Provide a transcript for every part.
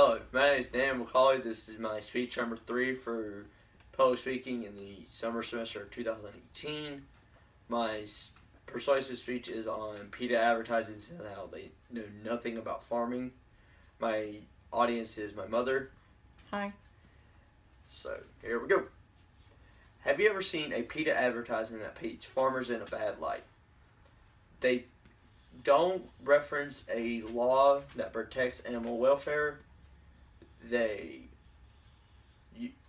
Hello, my name is Dan McCauley. This is my speech number 3 for public speaking in the summer semester of 2018. My persuasive speech is on PETA advertising and how they know nothing about farming. My audience is my mother. Hi. So, here we go. Have you ever seen a PETA advertisement that paints farmers in a bad light? They don't reference a law that protects animal welfare. They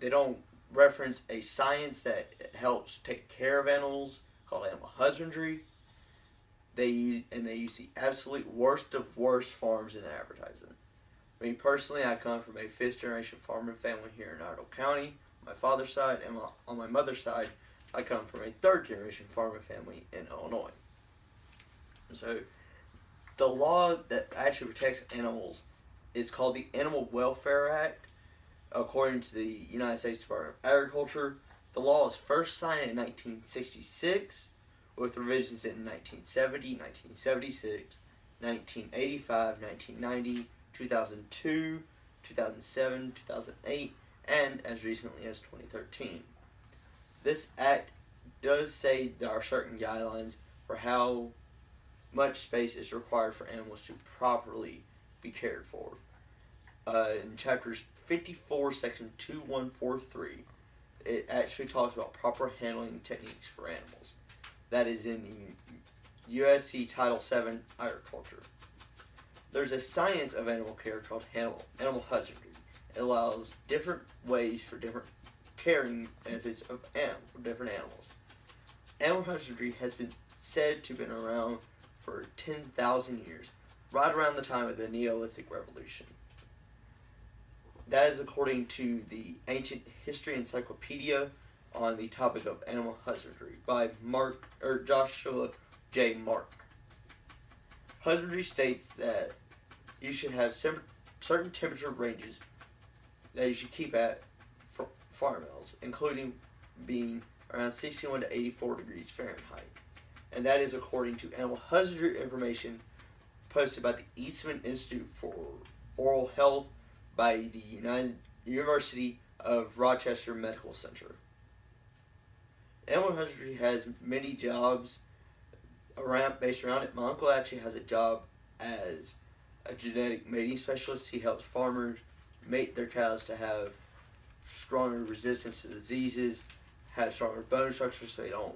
don't reference a science that helps take care of animals called animal husbandry. They use the absolute worst of worst farms in their advertisement. Me personally, I come from a 5th generation farming family here in Iredell County, my father's side, and on my mother's side, I come from a 3rd generation farming family in Illinois. So, the law that actually protects animals is called the Animal Welfare Act. According to the United States Department of Agriculture, the law was first signed in 1966, with revisions in 1970, 1976, 1985, 1990, 2002, 2007, 2008, and as recently as 2013. This act does say there are certain guidelines for how much space is required for animals to properly be cared for. In chapters 54, section 2143, it actually talks about proper handling techniques for animals. That is in the USC Title VII Agriculture. There's a science of animal care called animal husbandry. It allows different ways for different caring methods of different animals. Animal husbandry has been said to have been around for 10,000 years, right around the time of the Neolithic Revolution. That is according to the Ancient History Encyclopedia on the topic of animal husbandry by Joshua J. Mark. Husbandry states that you should have certain temperature ranges that you should keep at for farm animals, including being around 61 to 84 degrees Fahrenheit. And that is according to animal husbandry information posted by the Eastman Institute for Oral Health by the University of Rochester Medical Center. Animal husbandry has many jobs based around it. My uncle actually has a job as a genetic mating specialist. He helps farmers mate their cows to have stronger resistance to diseases, have stronger bone structure so they don't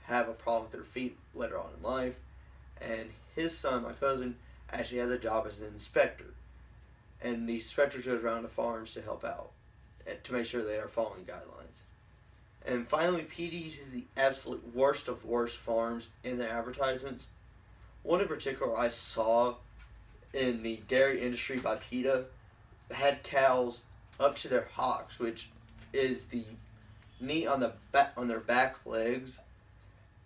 have a problem with their feet later on in life. And his son, my cousin, actually has a job as an inspector. And the inspector goes around to farms to help out, to make sure they are following guidelines. And finally, PETA uses the absolute worst of worst farms in their advertisements. One in particular I saw in the dairy industry by PETA had cows up to their hocks, which is the knee on their back legs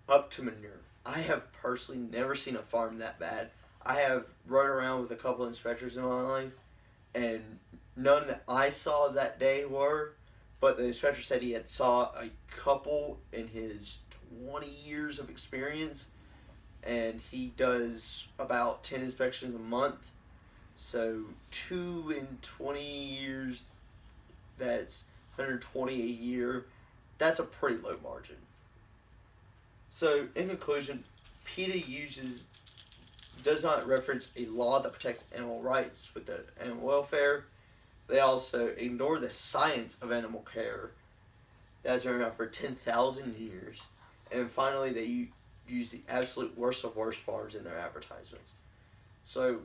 up to manure. I have personally never seen a farm that bad. I have rode around with a couple of inspectors in my life, and none that I saw that day were, but the inspector said he had saw a couple in his 20 years of experience, and he does about 10 inspections a month. So 2 in 20 years, that's 120 a year. That's a pretty low margin. So in conclusion, PETA does not reference a law that protects animal rights with the animal welfare. They also ignore the science of animal care that's been around for 10,000 years. And finally, they use the absolute worst of worst farms in their advertisements. So,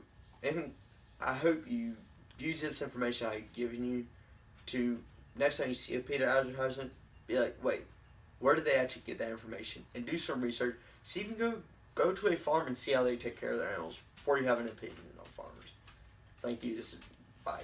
I hope you use this information I've given you to, next time you see a PETA advertisement, be like, wait, where did they actually get that information? And do some research. See if you can go to a farm and see how they take care of their animals before you have an opinion on farmers. Thank you. Bye.